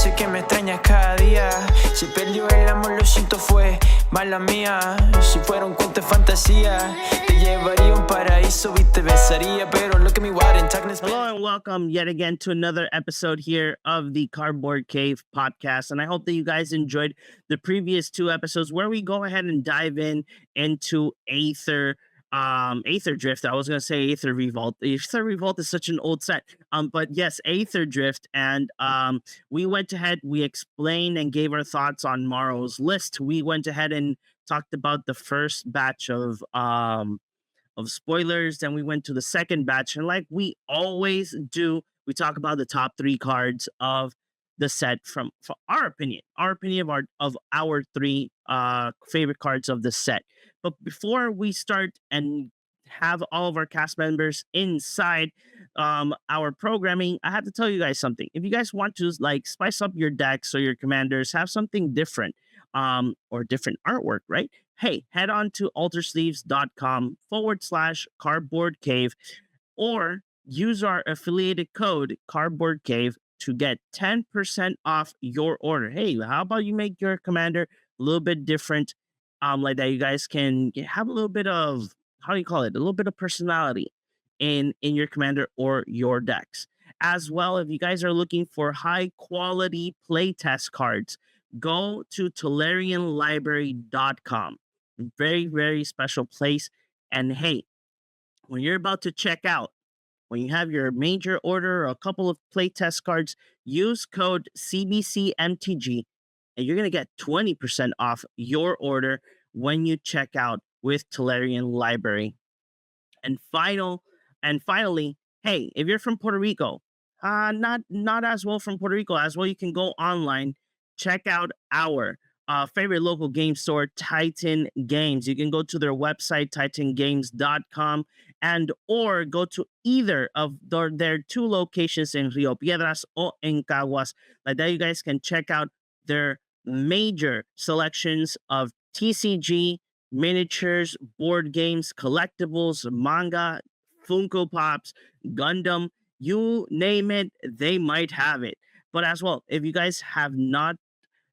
sé que me extrañas cada día. Se perdió el amor, lo siento, fue mala mía. Si fuera un cuento de fantasía, te llevaría a un paraíso y te besaría, pero look at me, what in darkness. Hello and welcome yet again to another episode here of the Cardboard Cave podcast. And I hope that you guys enjoyed the previous two episodes where we go ahead and dive into Aetherdrift. I was gonna say Aether Revolt. Aether Revolt is such an old set. But yes, Aetherdrift. And we went ahead, we explained and gave our thoughts on Morrow's list. We went ahead and talked about the first batch of spoilers. Then we went to the second batch, and like we always do, we talk about the top three cards of the set from our opinion of our three favorite cards of the set. But before we start and have all of our cast members inside our programming, I have to tell you guys something. If you guys want to like spice up your decks or your commanders, have something different or different artwork, right? Hey, head on to altersleeves.com/cardboardcave or use our affiliated code Cardboardcave to get 10% off your order. Hey, how about you make your commander a little bit different? Like that you guys can have a little bit of, how do you call it? A little bit of personality in your commander or your decks. As well, if you guys are looking for high quality playtest cards, go to TolarianLibrary.com. Very, very special place. And hey, when you're about to check out, when you have your major order or a couple of playtest cards, use code CBCMTG and you're going to get 20% off your order when you check out with Tolarian Library. And finally, hey, if you're from Puerto Rico, not as well from Puerto Rico as well, you can go online, check out our favorite local game store, Titan Games. You can go to their website, titangames.com, and or go to either of their two locations in Rio Piedras or en Caguas. Like that, you guys can check out their major selections of TCG, miniatures, board games, collectibles, manga, Funko Pops, Gundam, you name it, they might have it. But as well, if you guys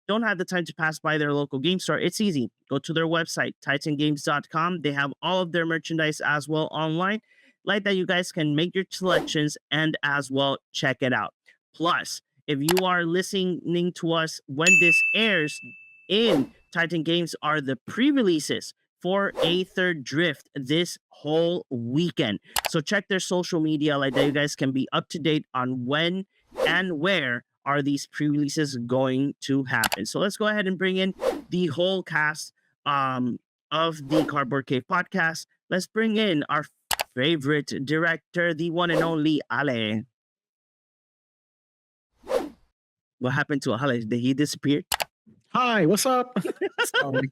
don't have the time to pass by their local game store, it's easy. Go to their website, titangames.com. They have all of their merchandise as well online. Like that, you guys can make your selections and as well check it out. Plus, if you are listening to us when this airs, in Titan Games are the pre-releases for Aetherdrift this whole weekend. So check their social media, like that you guys can be up to date on when and where are these pre-releases going to happen. So let's go ahead and bring in the whole cast of the Cardboard Cave podcast. Let's bring in our favorite director, the one and only Ale. What happened to Ale? Did he disappear? Hi, what's up? Sorry.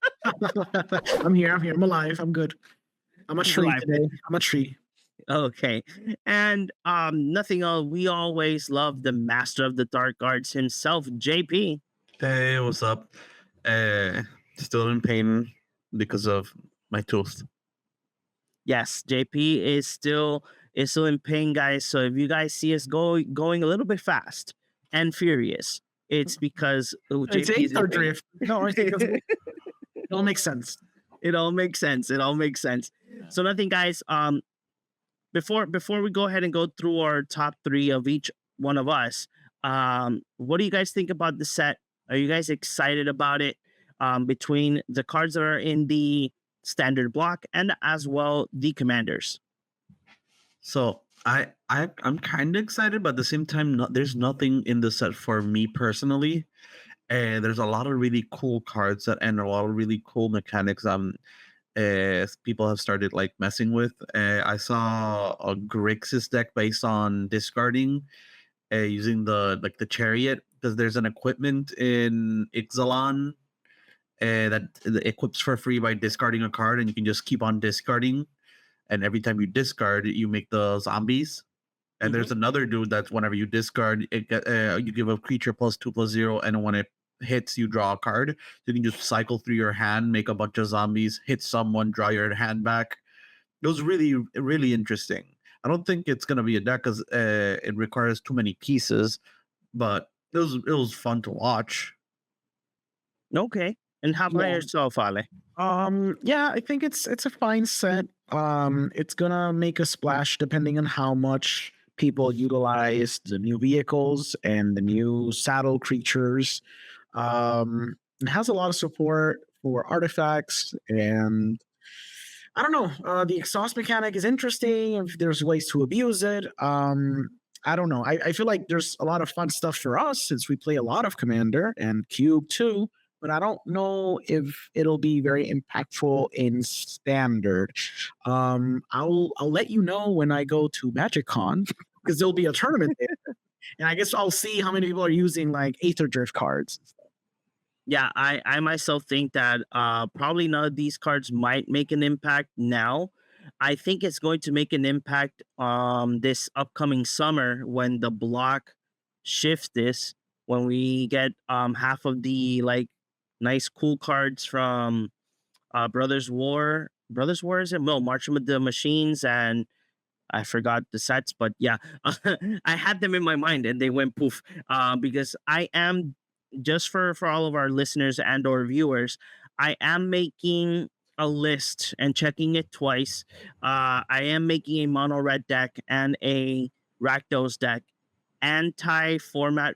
I'm here. I'm alive. I'm good. I'm a tree today. I'm a tree. Okay. And nothing else. We always love the master of the dark arts himself, JP. Hey, what's up? Still in pain because of my tooth. Yes, JP is still in pain, guys. So if you guys see us going a little bit fast and furious, it's because it's Aetherdrift. No, it all makes sense. It all makes sense. So nothing, guys. Before we go ahead and go through our top three of each one of us, what do you guys think about the set? Are you guys excited about it? Between the cards that are in the standard block and as well the commanders. So I'm kind of excited, but at the same time, there's nothing in the set for me personally. There's a lot of really cool cards and a lot of really cool mechanics. People have started like messing with. I saw a Grixis deck based on discarding, using the chariot, because there's an equipment in Ixalan that equips for free by discarding a card, and you can just keep on discarding. And every time you discard, you make the zombies. And there's another dude that's whenever you discard, you give a creature +2/+0, and when it hits, you draw a card. So you can just cycle through your hand, make a bunch of zombies, hit someone, draw your hand back. It was really, really interesting. I don't think it's going to be a deck because it requires too many pieces, but it was fun to watch. Okay. And how about Yeah. yourself, Ale? Yeah, I think it's a fine set. It's gonna make a splash depending on how much people utilize the new vehicles and the new saddle creatures. It has a lot of support for artifacts, and I don't know. The exhaust mechanic is interesting. If there's ways to abuse it, I don't know. I feel like there's a lot of fun stuff for us since we play a lot of Commander and Cube too. But I don't know if it'll be very impactful in Standard. I'll let you know when I go to MagicCon because there'll be a tournament there, and I guess I'll see how many people are using like Aetherdrift cards. Yeah, I myself think that probably none of these cards might make an impact now. I think it's going to make an impact this upcoming summer when the block shifts this, when we get half of the like nice cool cards from Brothers War. Brothers War is it? Well, March of the Machines, and I forgot the sets, but yeah, I had them in my mind and they went poof. Because I am, just for all of our listeners and or viewers, I am making a list and checking it twice. I am making a mono red deck and a Rakdos deck, anti format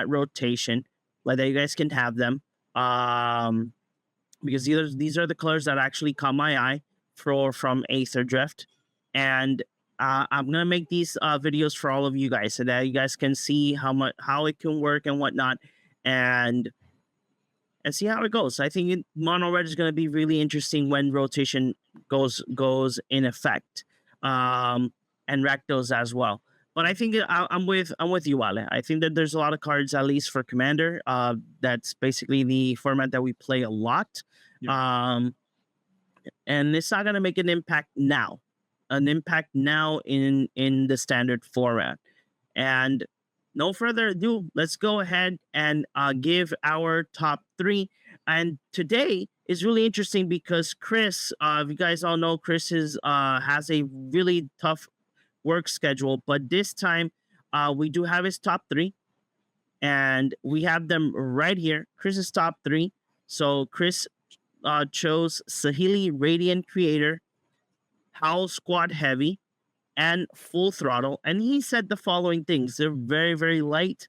rotation, whether you guys can have them. Because these are the colors that actually caught my eye from Aetherdrift, and I'm gonna make these videos for all of you guys so that you guys can see how it can work and whatnot, and see how it goes. I think mono red is gonna be really interesting when rotation goes in effect, and Rakdos as well. But I think I'm with you, Ale. I think that there's a lot of cards, at least for Commander. That's basically the format that we play a lot. And it's not gonna make an impact now. In the Standard format. And no further ado, let's go ahead and give our top 3. And today is really interesting because Chris, if you guys all know, Chris has a really tough work schedule, but this time we do have his top 3, and we have them right here. Chris's top 3. So Chris chose Sahili Radiant Creator, Howl Squad Heavy, and Full Throttle. And he said the following things. They're very, very light.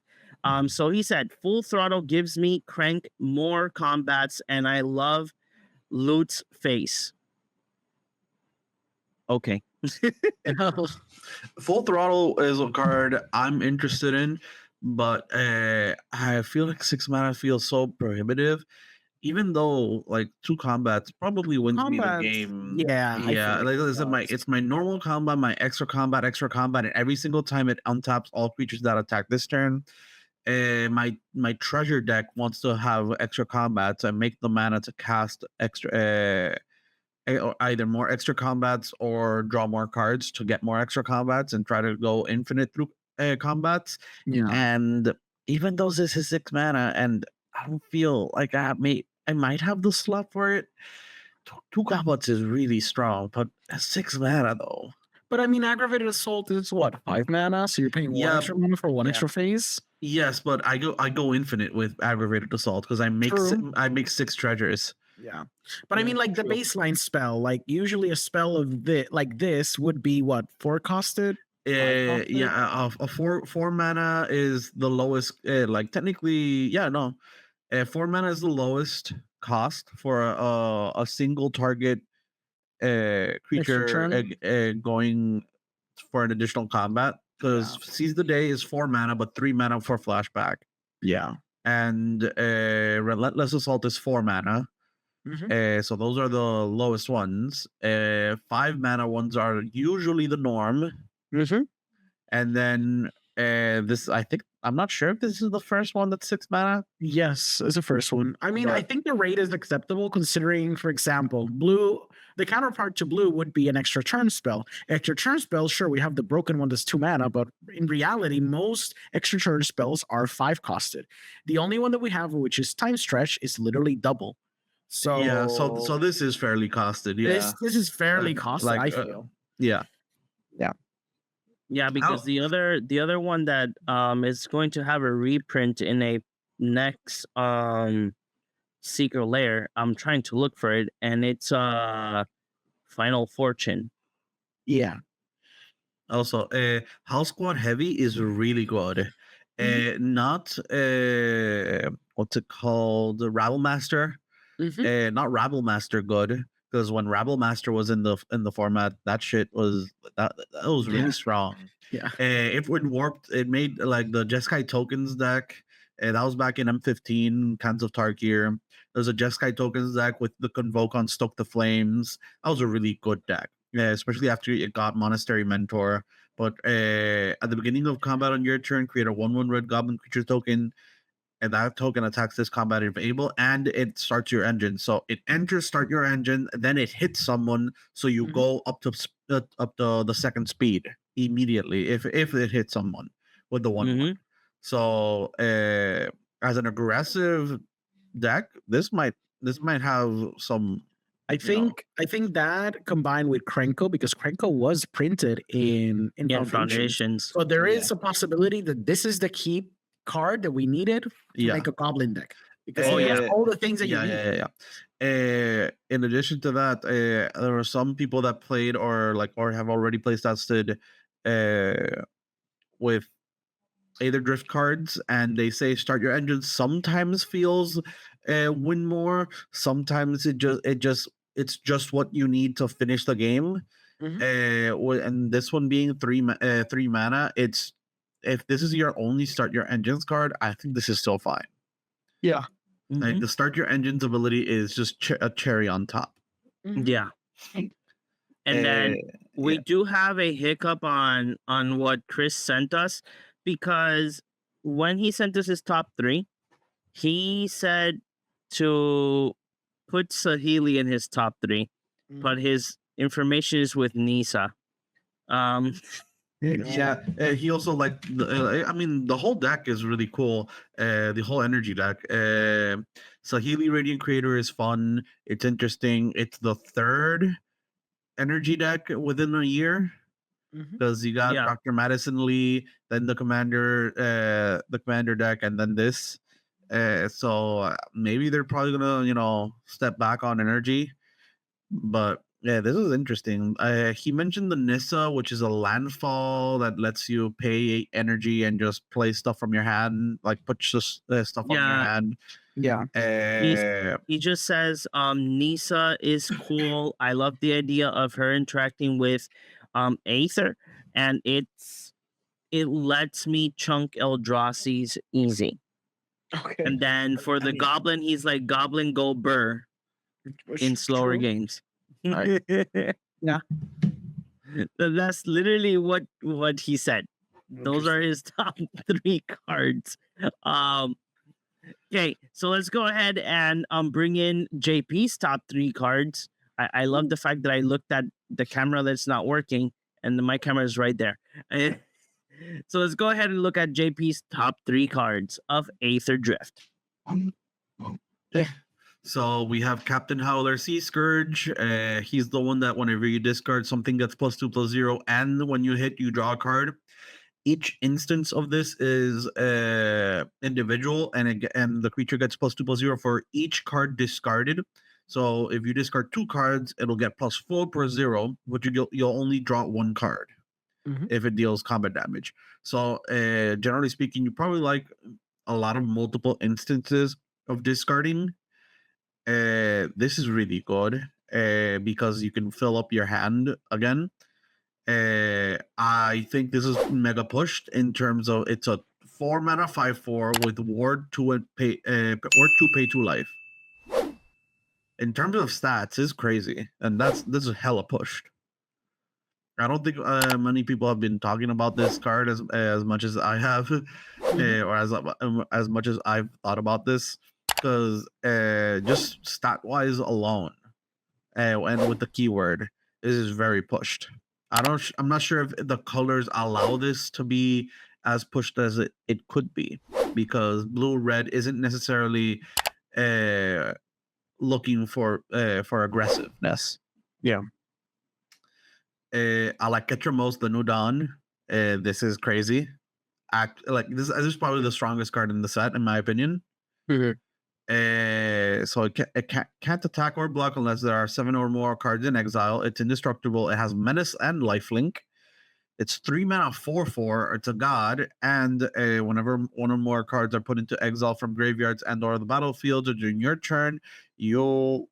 So he said, Full Throttle gives me crank more combats, and I love Loot's face. Okay. Full Throttle is a card I'm interested in, but I feel like 6 mana feels so prohibitive. Even though like 2 combats probably wins me the game. Yeah, Yeah. Like I said, it's my normal combat, my extra combat, and every single time it untaps all creatures that attack this turn. My treasure deck wants to have extra combats and make the mana to cast extra either more extra combats or draw more cards to get more extra combats and try to go infinite through combats. Yeah. And even though this is 6 mana, and I don't feel like I might have the slot for it. 2 combats is really strong, but 6 mana though. But I mean, Aggravated Assault is what, 5 mana? So you're paying 1 extra mana for 1 extra phase? Yes, but I go infinite with Aggravated Assault because I make 6 treasures. Yeah. But I mean, like the baseline spell, like usually a spell of this would be what, 4 costed? Yeah, a 4 mana is the lowest. Like technically, 4 mana is the lowest cost for a single target creature going for an additional combat. Because Seize the Day is 4 mana, but 3 mana for flashback. Yeah. And Relentless Assault is 4 mana. So those are the lowest ones. 5 mana ones are usually the norm. And then this, I think, I'm not sure if this is the first one that's 6 mana. Yes, it's the first one. I mean, I think the rate is acceptable considering, for example, blue, the counterpart to blue would be an extra turn spell. Extra turn spell, sure, we have the broken one that's 2 mana, but in reality, most extra turn spells are 5 costed. The only one that we have, which is Time Stretch, is literally double. So yeah, so this is fairly costed. Yeah, this is fairly costed. I feel. Yeah. Yeah, because How? the other one that is going to have a reprint in a next secret layer. I'm trying to look for it, and it's Final Fortune. Yeah. Also, House Squad Heavy is really good. Not what's it called? Rabble Master. Not Rabble Master good, because when Rabble Master was in the format, that shit was that was really Yeah. strong. Yeah. If it warped, it made like the Jeskai tokens deck. That was back in M15, Cans of Tarkir. There's a Jeskai tokens deck with the Convoke on Stoke the Flames. That was a really good deck. Yeah, especially after it got Monastery Mentor. But at the beginning of combat on your turn, create a 1/1 red goblin creature token, and that token attacks this combat if able, and it starts your engine. So it enters, start your engine, then it hits someone. So you go up to the second speed immediately if it hits someone with the 1/1. Mm-hmm. So as an aggressive deck, this might have some. I think that combined with Krenko, because Krenko was printed in Yeah, Foundations. Foundations. So there is a possibility that this is the key card that we needed to Yeah. make a goblin deck. Because Oh, it has yeah. all the things that you need. Yeah. In addition to that, there were some people that played or have already play tested with Aetherdrift cards, and they say start your engine sometimes feels win more. Sometimes it's just what you need to finish the game. And this one being 3 mana, it's if this is your only start your engines card, I think this is still fine. Yeah. Like the start your engines ability is just a cherry on top. Yeah. And then we do have a hiccup on what Chris sent us, because when he sent us his top 3, he said to put Sahili in his top 3, but his information is with Nisa. Yeah, he also I mean, the whole deck is really cool. The whole energy deck. Sahili Radiant Creator is fun. It's interesting. It's the 3rd energy deck within a year, because you got Yeah. Dr. Madison Lee, then the commander deck, and then this. So maybe they're probably gonna step back on energy, but yeah, this is interesting. He mentioned the Nissa, which is a landfall that lets you pay energy and just play stuff from your hand, like put just stuff on your Yeah. hand. Yeah. He just says Nisa is cool. I love the idea of her interacting with Aether, and it lets me chunk Eldrassis easy. Okay. And then for the goblin, he's like Goblin Go Burr in slower games. Yeah. That's literally what he said. Those are his top 3 cards. Okay, so let's go ahead and bring in JP's top 3 cards. I love the fact that I looked at the camera that's not working, and my camera is right there. So let's go ahead and look at JP's top 3 cards of Aetherdrift. So we have Captain Howler Sea Scourge. He's the one that whenever you discard something gets +2/+0, and when you hit, you draw a card. Each instance of this is individual, and the creature gets +2/+0 for each card discarded. So if you discard 2 cards, it'll get +4/0, but you'll only draw 1 card if it deals combat damage. So generally speaking, you probably like a lot of multiple instances of discarding. This is really good because you can fill up your hand again. I think this is mega pushed in terms of it's a 4 mana 5/4 with ward 2 and pay 2 life. In terms of stats, is crazy, and this is hella pushed. I don't think many people have been talking about this card as much as I have, or as much as I've thought about this, because just stat wise alone, and with the keyword, this is very pushed. I'm not sure if the colors allow this to be as pushed as it could be, because blue red isn't necessarily looking for aggressiveness. Yeah. I like Ketramos, the new Dawn. This is crazy. Like this is probably the strongest card in the set, in my opinion. So it can't attack or block unless there are 7 or more cards in exile. It's indestructible. It has menace and lifelink. It's 3 mana 4/4. It's a god, and whenever one or more cards are put into exile from graveyards and or the battlefield during your turn, you'll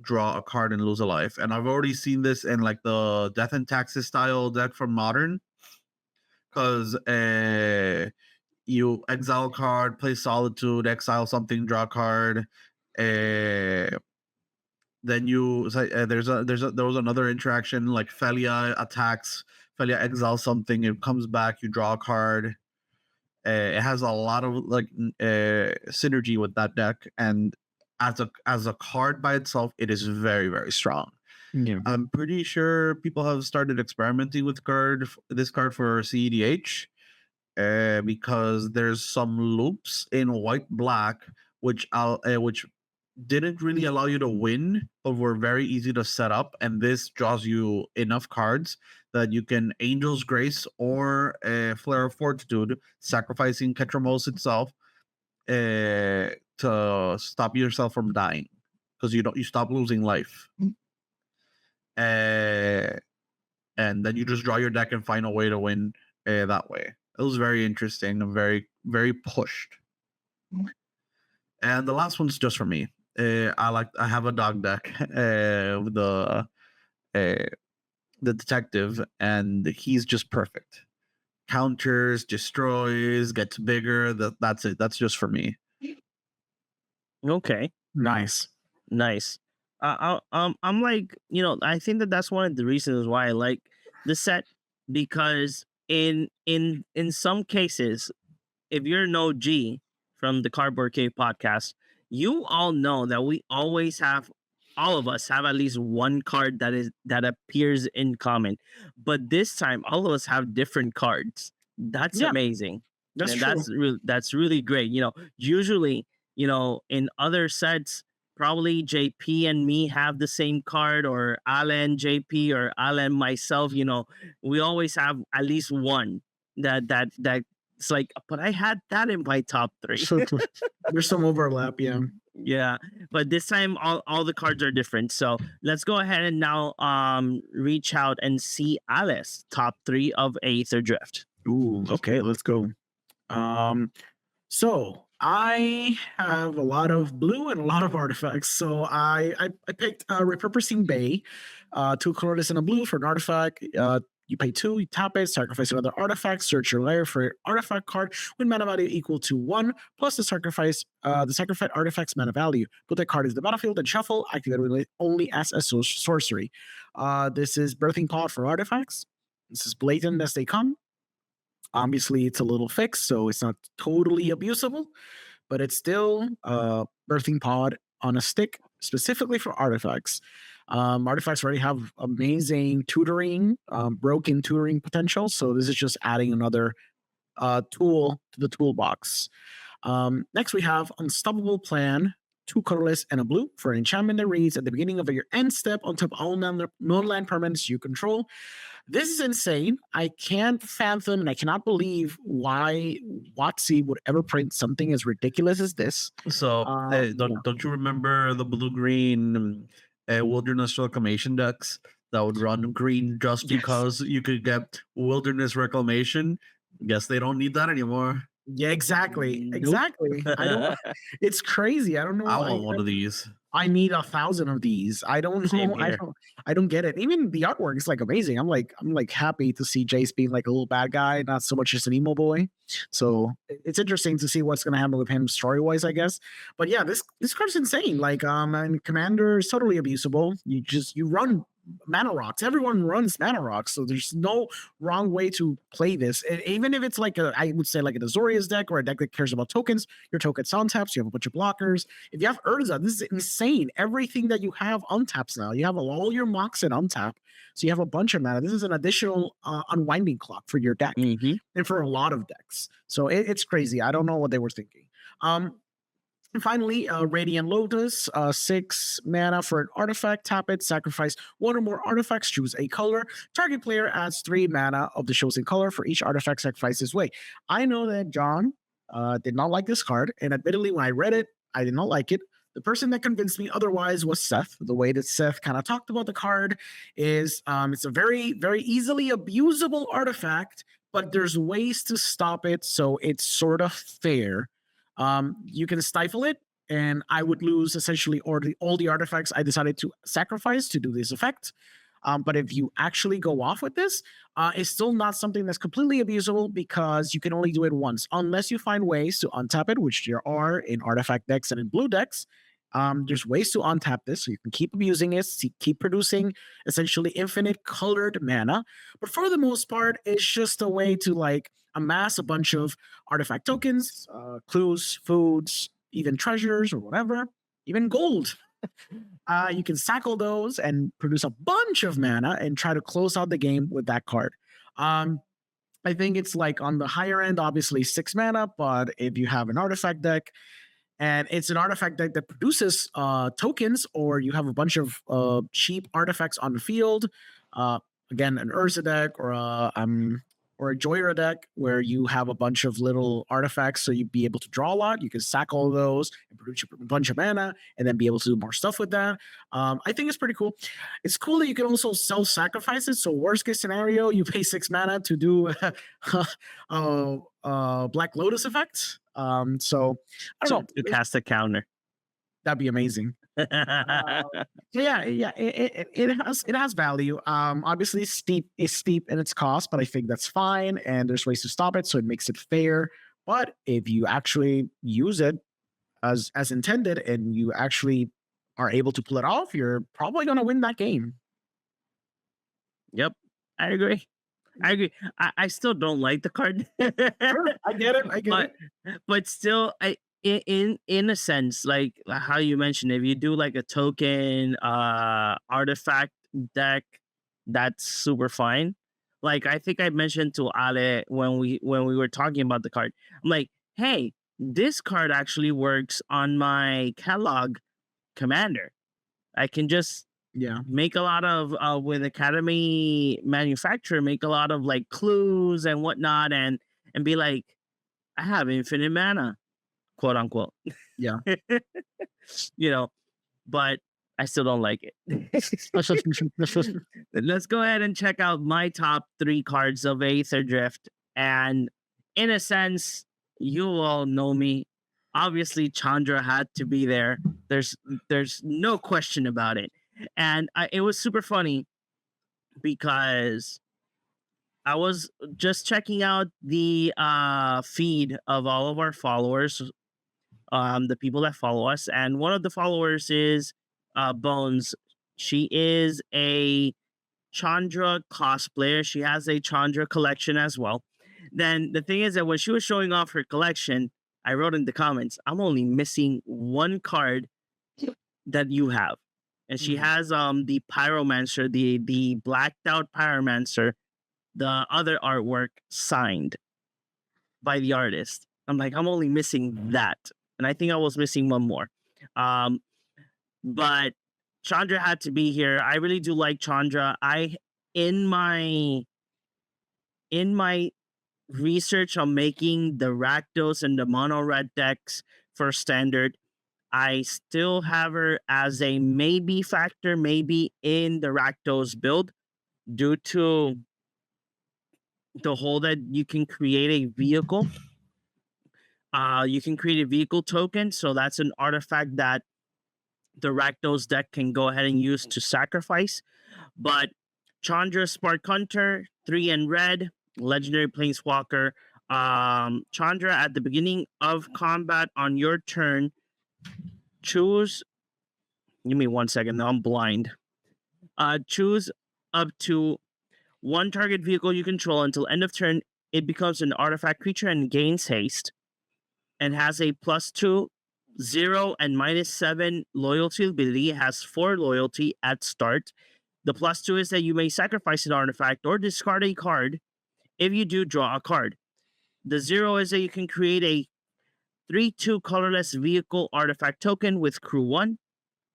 draw a card and lose a life. And I've already seen this in like the Death and Taxes style deck from Modern, because you exile a card, play Solitude, exile something, draw a card. Then you there was another interaction like Felia attacks, Felia exiles something, it comes back, you draw a card. It has a lot of like synergy with that deck, and as a card by itself, it is very, very strong. Yeah. I'm pretty sure people have started experimenting with this card for CEDH, because there's some loops in white black which didn't really allow you to win, but were very easy to set up. And this draws you enough cards that you can Angel's Grace or Flare of Fortitude, sacrificing Ketramos itself to stop yourself from dying, because you stop losing life. And then you just draw your deck and find a way to win that way. It was very interesting and very, very pushed. And the last one's just for me. I have a dog deck with the detective, and he's just perfect. Counters, destroys, gets bigger. That's it. That's just for me. Okay. Nice. I'm like, I think that's one of the reasons why I like the set, because in some cases, if you're an OG from the Cardboardcave podcast, you all know that all of us have at least one card that appears in common, but this time all of us have different cards. That's amazing. That's and true. that's really great. Usually, in other sets, probably JP and me have the same card, or Alan JP, or Alan myself. We always have at least one that it's like, but I had that in my top 3. There's some overlap, yeah. Yeah, but this time all the cards are different. So let's go ahead and now reach out and see Alice top 3 of Aetherdrift. Ooh, okay, let's go. So I have a lot of blue and a lot of artifacts. So I picked Repurposing Bay, 2 colorless and a blue for an artifact. You pay 2, you tap it, sacrifice another artifact, search your lair for an artifact card with mana value equal to 1, plus the sacrifice artifact's mana value. Put that card into the battlefield and shuffle, activate it only as a sorcery. This is Birthing Pod for artifacts. This is blatant as they come. Obviously, it's a little fixed, so it's not totally abusable, but it's still Birthing Pod on a stick, specifically for artifacts. Artifacts already have amazing tutoring, broken tutoring potential, so this is just adding another tool to the toolbox. Next, we have Unstoppable Plan, 2 colorless and a blue for an enchantment that reads, at the beginning of your end step, on top of all non-land permanents you control. This is insane. I can't fathom and I cannot believe why WotC would ever print something as ridiculous as this. So don't you remember the blue-green Wilderness Reclamation decks that would run green just because you could get Wilderness Reclamation? Guess they don't need that anymore. Yeah, exactly. It's crazy. I don't know. I want one of these. I need 1,000 of these. I don't know. I don't get it. Even the artwork is like amazing. I'm like happy to see Jace being like a little bad guy, not so much just an emo boy. So it's interesting to see what's going to happen with him story wise, I guess. But yeah, this card's insane. Like, and Commander is totally abusable. You run mana rocks. Everyone runs mana rocks, so there's no wrong way to play this. And even if it's like I would say like an Azorius deck or a deck that cares about tokens, your tokens untaps, you have a bunch of blockers. If you have Urza, this is insane. Everything that you have untaps now. You have all your mocks and untap, so you have a bunch of mana. This is an additional unwinding clock for your deck and for a lot of decks. So it's crazy. I don't know what they were thinking. And finally, Radiant Lotus, 6 mana for an artifact. Tap it, sacrifice one or more artifacts, choose a color. Target player adds 3 mana of the chosen color for each artifact sacrificed this way. I know that John did not like this card, and admittedly, when I read it, I did not like it. The person that convinced me otherwise was Seth. The way that Seth kind of talked about the card is it's a very, very easily abusable artifact, but there's ways to stop it, so it's sort of fair. You can stifle it, and I would lose essentially all the artifacts I decided to sacrifice to do this effect. But if you actually go off with this, it's still not something that's completely abusable because you can only do it once, unless you find ways to untap it, which there are in artifact decks and in blue decks. There's ways to untap this, so you can keep abusing it, keep producing essentially infinite colored mana. But for the most part, it's just a way to like amass a bunch of artifact tokens, clues, foods, even treasures or whatever, even gold. You can cycle those and produce a bunch of mana and try to close out the game with that card. I think it's like on the higher end, obviously 6 mana, but if you have an artifact deck and it's an artifact deck that produces tokens, or you have a bunch of cheap artifacts on the field, again, an Urza deck or a Joyra deck where you have a bunch of little artifacts, so you'd be able to draw a lot. You can sack all of those and produce a bunch of mana, and then be able to do more stuff with that. I think it's pretty cool. It's cool that you can also self-sacrifice it. So worst case scenario, you pay 6 mana to do Black Lotus effect. So I don't know. To cast a counter. That'd be amazing. Yeah, it has value. Obviously it's steep in its cost, but I think that's fine, and there's ways to stop it, so it makes it fair. But if you actually use it as intended, and you actually are able to pull it off, you're probably gonna win that game. Yep, I agree. I still don't like the card. Sure, I get it. But still, in a sense, like how you mentioned, if you do like a token artifact deck, that's super fine. Like I think I mentioned to Ale when we were talking about the card, I'm like, hey, this card actually works on my catalog commander. I can just make a lot of with Academy Manufacturer, make a lot of like clues and whatnot, and be like, I have infinite mana, quote unquote. Yeah. But I still don't like it. Let's go ahead and check out my top 3 cards of Aetherdrift. And in a sense, you all know me. Obviously, Chandra had to be there. There's no question about it. And it was super funny because I was just checking out the feed of all of our followers, the people that follow us, and one of the followers is Bones. She is a Chandra cosplayer. She has a Chandra collection as well. Then the thing is that when she was showing off her collection, I wrote in the comments, I'm only missing one card that you have. And she has the Pyromancer, the blacked out Pyromancer, the other artwork signed by the artist. I'm like, I'm only missing that. And I think I was missing one more. But Chandra had to be here. I really do like Chandra. In my research on making the Rakdos and the mono red decks for standard, I still have her as a maybe factor, maybe in the Rakdos build, due to the whole that you can create a vehicle. You can create a vehicle token, so that's an artifact that the Rakdos deck can go ahead and use to sacrifice. But Chandra Spark Hunter, 3 and red, legendary planeswalker. Chandra, at the beginning of combat on your turn, choose. Give me 1 second. I'm blind. Choose up to 1 target vehicle you control until end of turn. It becomes an artifact creature and gains haste, and has a +2, 0, and -7 loyalty ability. It has 4 loyalty at start. The +2 is that you may sacrifice an artifact or discard a card. If you do, draw a card. The 0 is that you can create a 3/2 colorless vehicle artifact token with crew 1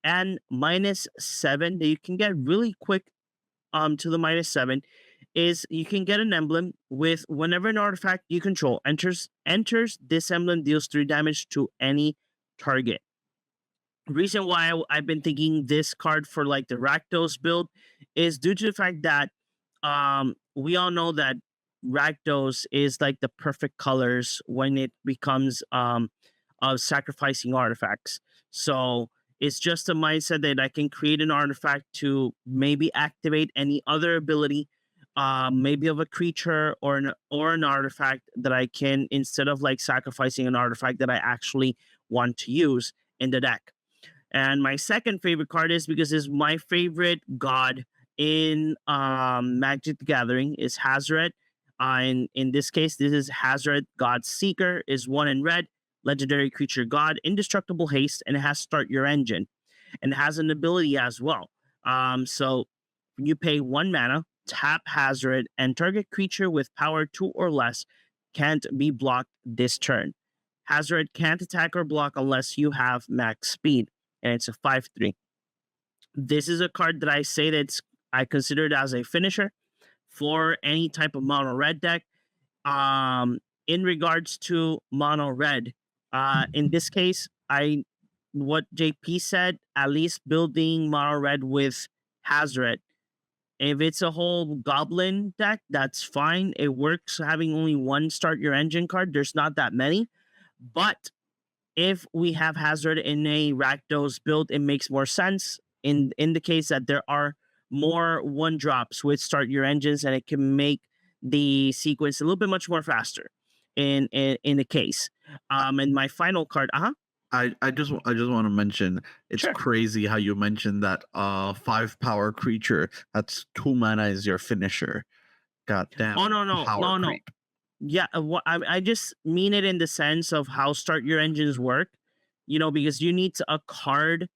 and -7 that you can get really quick to the -7 is you can get an emblem with whenever an artifact you control enters this emblem deals 3 damage to any target. Reason why I've been thinking this card for like the Rakdos build is due to the fact that we all know that Rakdos is like the perfect colors when it becomes of sacrificing artifacts. So it's just a mindset that I can create an artifact to maybe activate any other ability, maybe of a creature or an artifact that I can, instead of like sacrificing an artifact that I actually want to use in the deck. And my second favorite card is because it's my favorite god in Magic the Gathering is Hazoret. In this case, this is Hazoret God Seeker, is 1 in red, legendary creature god, indestructible haste, and it has start your engine. And it has an ability as well. So you pay 1 mana, tap Hazoret, and target creature with power 2 or less can't be blocked this turn. Hazoret can't attack or block unless you have max speed, and it's a 5/3. This is a card that I say that I consider it as a finisher for any type of mono red deck. In regards to mono red, in this case, what JP said, at least building mono red with Hazoret. If it's a whole goblin deck, that's fine. It works having only 1 start your engine card. There's not that many. But if we have Hazoret in a Rakdos build, it makes more sense in the case that there are more 1-drops with start your engines, and it can make the sequence a little bit much more faster in the case. And my final card, I just want to mention it's Sure. crazy how you mentioned that 5 power creature that's 2 mana is your finisher. God damn. Oh, no. Power creep. Yeah, I just mean it in the sense of how start your engines work, because you need a card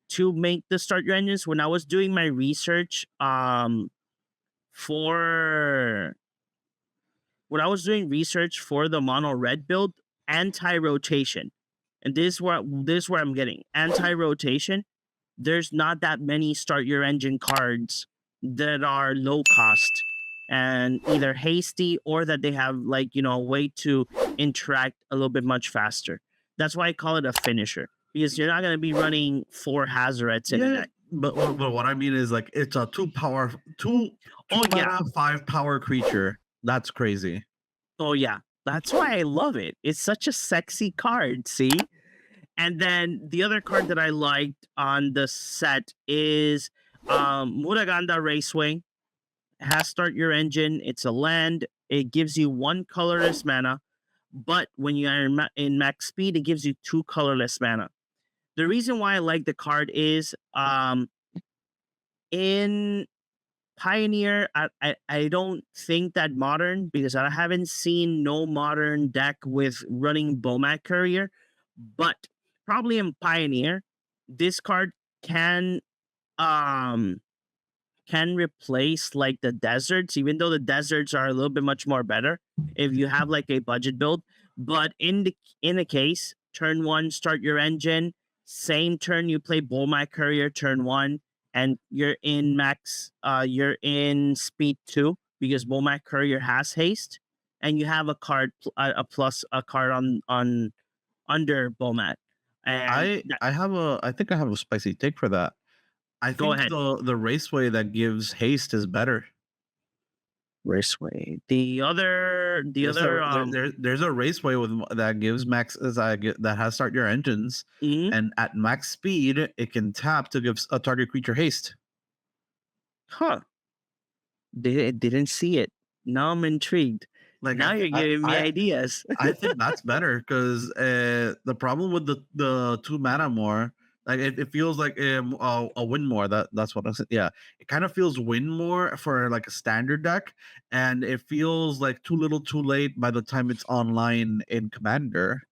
to make the start your engines. When I was doing my research for the mono red build, anti-rotation, and this is where I'm getting anti-rotation. There's not that many start your engine cards that are low cost and either hasty or that they have a way to interact a little bit much faster. That's why I call it a finisher, because you're not going to be running 4 Hazorets in a deck. But what I mean is like it's a 2 mana 5 power creature. That's crazy. Oh yeah, that's why I love it. It's such a sexy card. See. And then the other card that I liked on the set is Muraganda Raceway. Has start your engine. It's a land. It gives you 1 colorless mana, but when you are in max speed, it gives you 2 colorless mana. The reason why I like the card is in Pioneer, I don't think that modern, because I haven't seen no modern deck with running Bomat Courier, but probably in Pioneer, this card can replace like the deserts, even though the deserts are a little bit much more better if you have like a budget build. But in the case, turn 1, start your engine. Same turn you play Bomat Courier turn 1, and you're in you're in speed 2 because Bomat Courier has haste, and you have a card a card on under Bomat. And I think I have a spicy take for that. I Go think ahead. the raceway that gives haste is better. Raceway. There's There's a raceway that gives max that has start your engines, mhm. and at max speed it can tap to give a target creature haste. Huh. Didn't see it. Now I'm intrigued. Like Now you're giving me ideas. I think that's better because the problem with the 2 mana more, like it feels like a win more. That's what I said. Yeah, it kind of feels win more for like a standard deck, and it feels like too little, too late by the time it's online in Commander.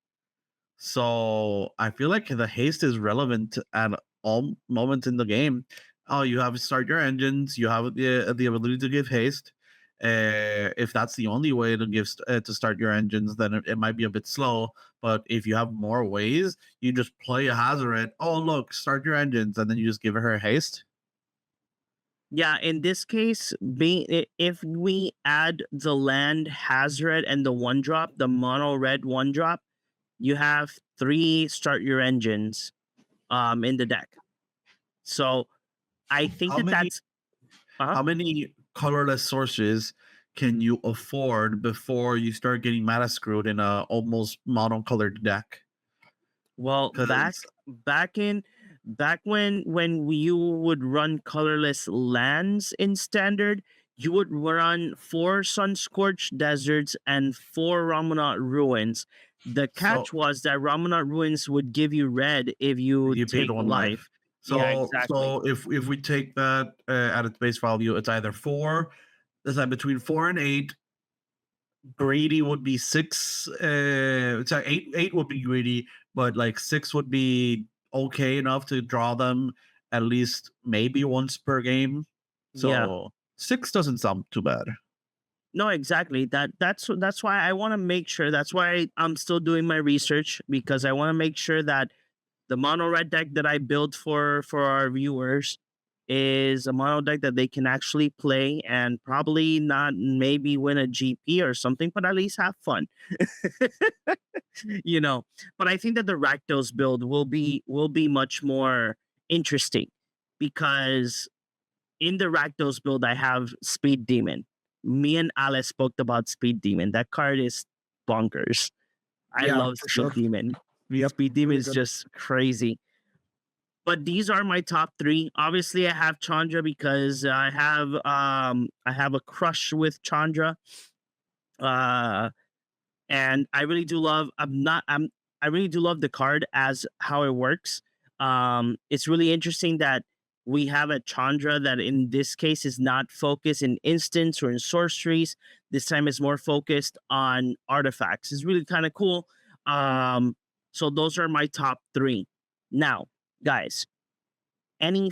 So I feel like the haste is relevant at all moments in the game. Oh, you have start your engines. You have the ability to give haste, If that's the only way to to start your engines, then it might be a bit slow. But if you have more ways, you just play a Hazoret. Oh, look, start your engines, and then you just give her haste. Yeah, in this case, if we add the land Hazard and the one drop, the mono red one drop, you have 3 start your engines in the deck. So I think How many that's uh how many colorless sources can you afford before you start getting meta screwed in a almost monocolored deck? well Because back when you would run colorless lands in standard, you would run 4 sun scorched deserts and 4 Ramonat ruins. The so catch was that Ramonat ruins would give you red if you you paid take one life. life. Yeah, exactly. So if we take that at its base value, it's either 4. It's like between 4 and 8. Greedy would be 6. It's like 8. 8 would be greedy, but like 6 would be okay enough to draw them at least maybe once per game. Yeah. So 6 doesn't sound too bad. No, exactly. That's why I want to make sure. That's why I'm still doing my research, because I want to make sure that the mono red deck that I built for our viewers is a mono deck that they can actually play and probably not maybe win a GP or something, but at least have fun. you know. But I think that the Rakdos build will be much more interesting, because in the Rakdos build I have Speed Demon. Me and Alice spoke about Speed Demon. That card is bonkers. I Yeah, love for Speed sure. Demon. Yep. Speed Demon Really is good. just crazy. But these are my top 3. Obviously, I have Chandra because I have a crush with Chandra. And I really do love I really do love the card as how it works. It's really interesting that we have a Chandra that in this case is not focused in instants or in sorceries. This time is more focused on artifacts. It's really kind of cool. So those are my top 3. Now, guys, any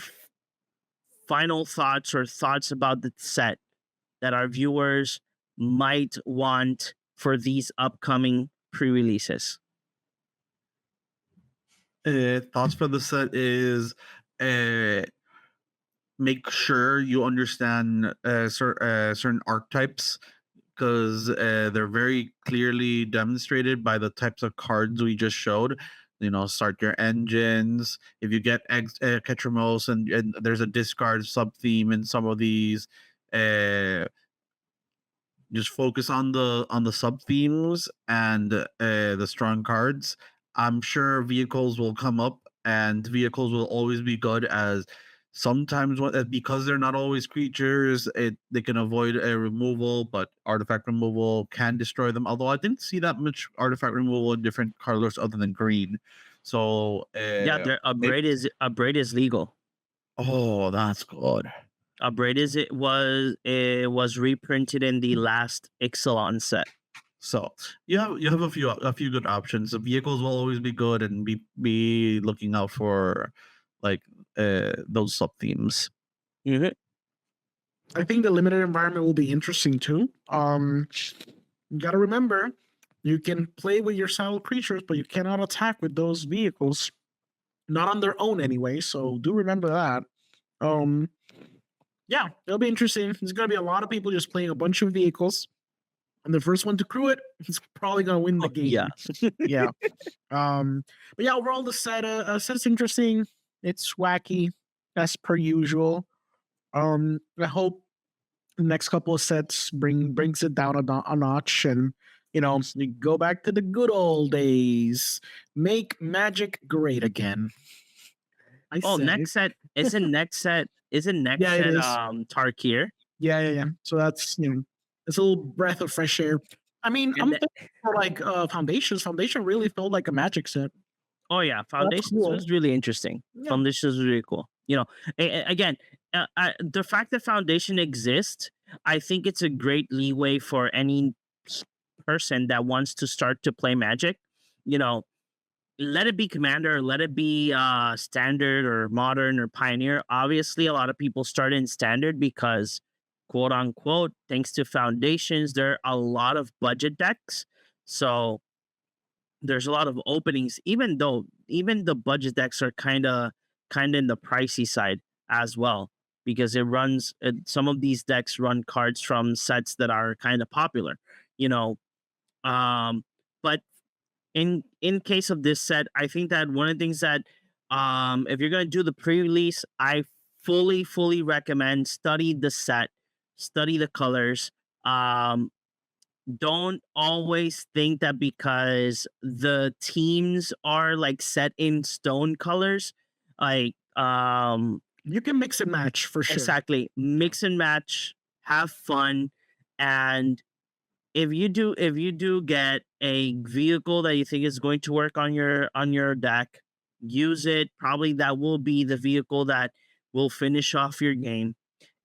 final thoughts or thoughts about the set that our viewers might want for these upcoming pre-releases? Thoughts for the set is uh, make sure you understand certain archetypes, because they're very clearly demonstrated by the types of cards we just showed. Start your engines. If you get Ketramos and there's a discard sub theme in some of these, just focus on the sub themes and the strong cards. I'm sure vehicles will come up, and vehicles will always be good, as sometimes because they're not always creatures, they can avoid a removal, but artifact removal can destroy them. Although I didn't see that much artifact removal in different colors other than green. So Yeah, their upgrade is legal. oh, that's good. Upgrade is it was reprinted in the last Ixalan set. So you have a few good options. The vehicles will always be good, and be looking out for like those sub themes. Mm-hmm. I think the limited environment will be interesting too. You got to remember, you can play with your saddle creatures, but you cannot attack with those vehicles, not on their own anyway. So do remember that. Yeah, it'll be interesting. There's gonna be a lot of people just playing a bunch of vehicles, and the first one to crew it is probably gonna win the game. Yeah. Yeah. But yeah, overall the set's interesting. It's wacky as per usual. I hope the next couple of sets brings it down a notch, and we go back to the good old days. Make Magic great again. Next set isn't next set Yeah, it is. Tarkir. Yeah. So that's it's a little breath of fresh air. I mean, And I'm the- thinking for like Foundations. Foundation really felt like a Magic set. Oh yeah, Foundations cool. was really interesting. Yeah. Foundations was really cool. Again, the fact that Foundation exists, I think it's a great leeway for any person that wants to start to play Magic. Let it be Commander, let it be Standard or Modern or Pioneer. Obviously, a lot of people start in Standard because quote unquote, thanks to foundations, there are a lot of budget decks. So there's a lot of openings, even though even the budget decks are kind of in the pricey side as well, because some of these decks run cards from sets that are kind of popular, you know. But in case of this set, I think that one of the things that if you're gonna do the pre-release, I fully recommend study the set, study the colors. Don't always think that because the teams are like set in stone colors, like You can mix and match for sure. exactly, mix and match, have fun, and if you do get a vehicle that you think is going to work on your deck, use it. Probably that will be the vehicle that will finish off your game.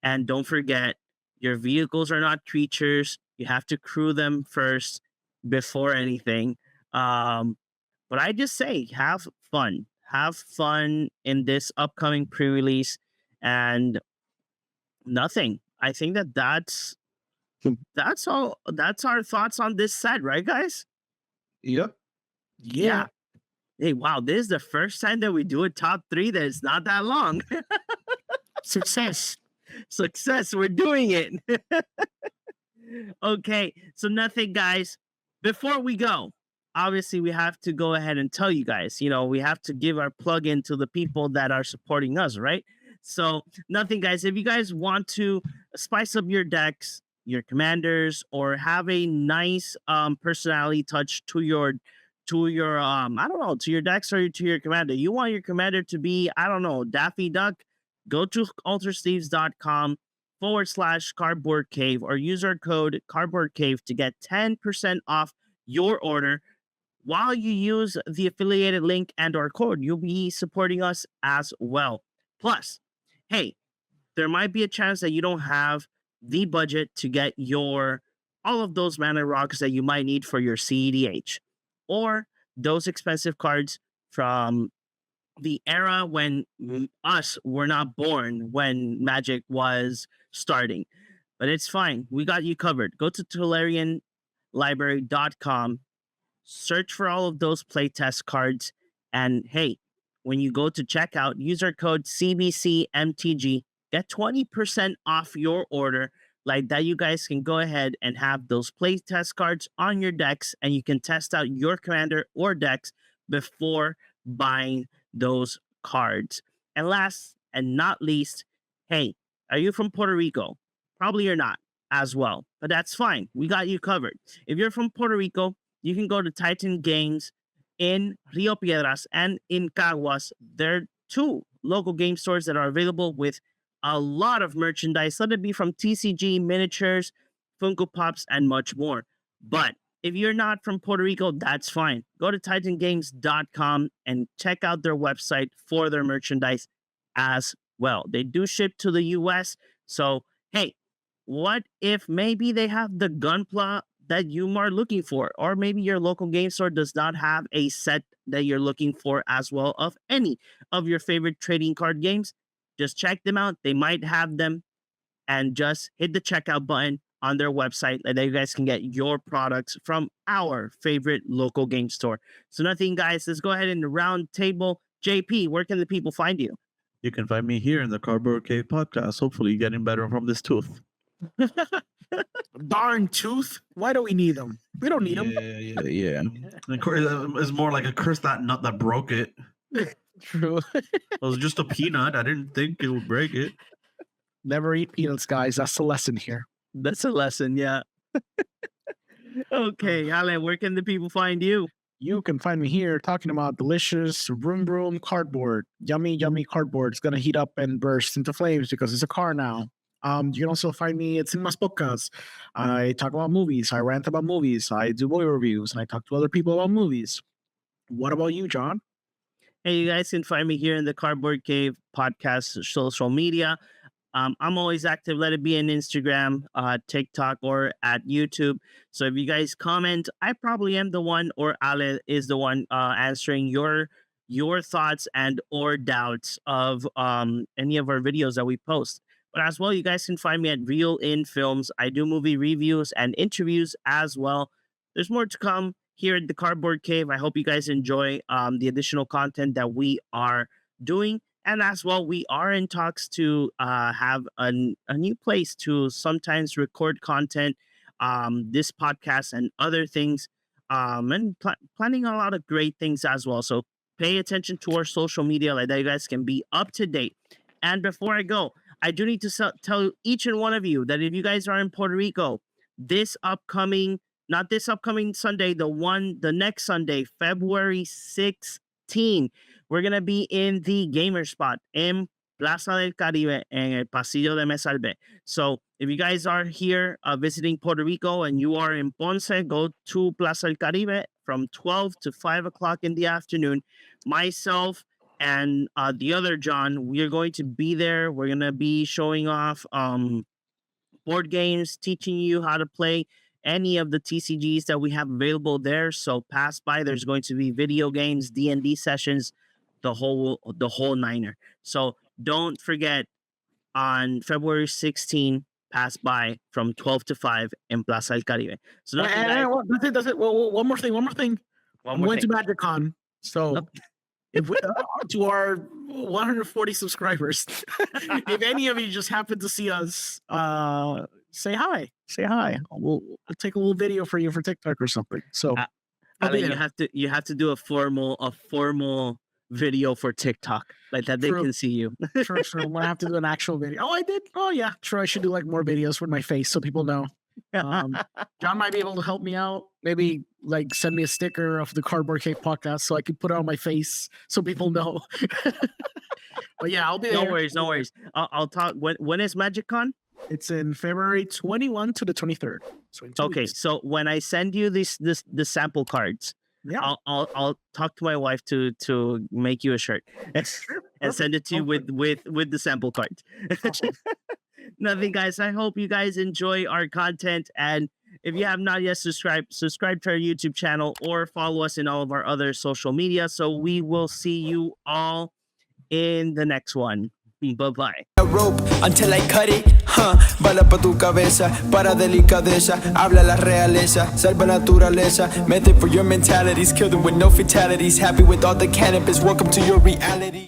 And don't forget, your vehicles are not creatures. You have to crew them first before anything. But I just say, have fun. Have fun in this upcoming pre-release, and nothing. I think that's all. That's our thoughts on this set, right, guys? Yep. Yeah. Hey, wow, this is the first time that we do a top three that is not that long. Success. Success, we're doing it. Okay, so nothing, guys. Before we go, obviously we have to go ahead and tell you guys, we have to give our plug in to the people that are supporting us, right? So nothing, guys. If you guys want to spice up your decks, your commanders, or have a nice personality touch to your I don't know, to your decks or to your commander. You want your commander to be, I don't know, Daffy Duck, go to altersteves.com/cardboardcave or use our code cardboardcave to get 10% off your order. While you use the affiliated link and or code, you'll be supporting us as well. Plus, hey, there might be a chance that you don't have the budget to get all of those mana rocks that you might need for your CEDH, or those expensive cards from the era when us were not born, when Magic was starting. But it's fine. We got you covered. Go to TolarianLibrary.com, search for all of those playtest cards, and hey, when you go to checkout, use our code CBCMTG, get 20% off your order. Like that, you guys can go ahead and have those playtest cards on your decks, and you can test out your commander or decks before buying those cards. And last and not least, hey, are you from Puerto Rico? Probably you're not as well, but that's fine. We got you covered. If you're from Puerto Rico, you can go to Titan Games in Rio Piedras and in Caguas. There are two local game stores that are available with a lot of merchandise, let it be from TCG, miniatures, Funko Pops, and much more. But if you're not from Puerto Rico, that's fine. Go to titangames.com and check out their website for their merchandise as well. They do ship to the US. So, hey, what if maybe they have the Gunpla that you are looking for? Or maybe your local game store does not have a set that you're looking for as well of any of your favorite trading card games. Just check them out. They might have them, and just hit the checkout button on their website, and then you guys can get your products from our favorite local game store. So nothing, guys. Let's go ahead and round table. JP, where can the people find you? You can find me here in the Cardboard Cave podcast. Hopefully, getting better from this tooth. Darn tooth. Why do we need them? We don't need them. Yeah. Of course, it's more like a curse that nut that broke it. True. It was just a peanut. I didn't think it would break it. Never eat peanuts, guys. That's the lesson here. That's a lesson, yeah. Okay, Alan, where can the people find you? You can find me here talking about delicious room cardboard. Yummy cardboard. It's gonna heat up and burst into flames because it's a car now. You can also find me at Cinemas Podcast. I talk about movies. I rant about movies. I do movie reviews, and I talk to other people about movies. What about you, John? Hey, you guys can find me here in the Cardboard Cave podcast social media. I'm always active. Let it be on Instagram, TikTok, or at YouTube. So if you guys comment, I probably am the one, or Ale is the one answering your thoughts and or doubts of any of our videos that we post. But as well, you guys can find me at Real In Films. I do movie reviews and interviews as well. There's more to come here at the Cardboard Cave. I hope you guys enjoy the additional content that we are doing. And as well, we are in talks to have a new place to sometimes record content, this podcast and other things, and planning a lot of great things as well. So pay attention to our social media like that you guys can be up to date. And before I go, I do need to tell each and one of you that if you guys are in Puerto Rico, not this upcoming Sunday, the next Sunday, February 16, we're going to be in the Gamer Spot in Plaza del Caribe en el Pasillo de Me Salvé. So if you guys are here visiting Puerto Rico and you are in Ponce, go to Plaza del Caribe from 12 to 5 o'clock in the afternoon. Myself and the other John, we are going to be there. We're going to be showing off board games, teaching you how to play any of the TCGs that we have available there. So pass by. There's going to be video games, D&D sessions, the whole niner. So don't forget, on February 16, pass by from 12 to 5 in Plaza del Caribe. So that's it. Well, one more thing. I'm going to MagicCon. So if we, to our 140 subscribers, if any of you just happen to see us, say hi. We'll take a little video for you for TikTok or something. So you have to do a formal video for TikTok like that. They can see you. Sure. I'm gonna have to do an actual video. Oh, I did. Oh yeah, sure. I should do like more videos with my face so people know. John might be able to help me out. Maybe like send me a sticker of the Cardboard Cave podcast so I can put it on my face so people know. But yeah, I'll be there. No worries. I'll talk. When is MagicCon? It's in February 21 to the 23rd. So okay, so when I send you the sample cards, yeah, I'll talk to my wife to make you a shirt and send it to you with the sample cards. Awesome. Nothing, guys. I hope you guys enjoy our content, and if you have not yet subscribe to our YouTube channel or follow us in all of our other social media. So we will see you all in the next one. Bye-bye. Rope until I cut it, bala pa tu cabeza, para delicadeza, habla la realeza, salva naturaleza, method for your mentalities, kill them with no fatalities, happy with all the cannabis, welcome to your reality.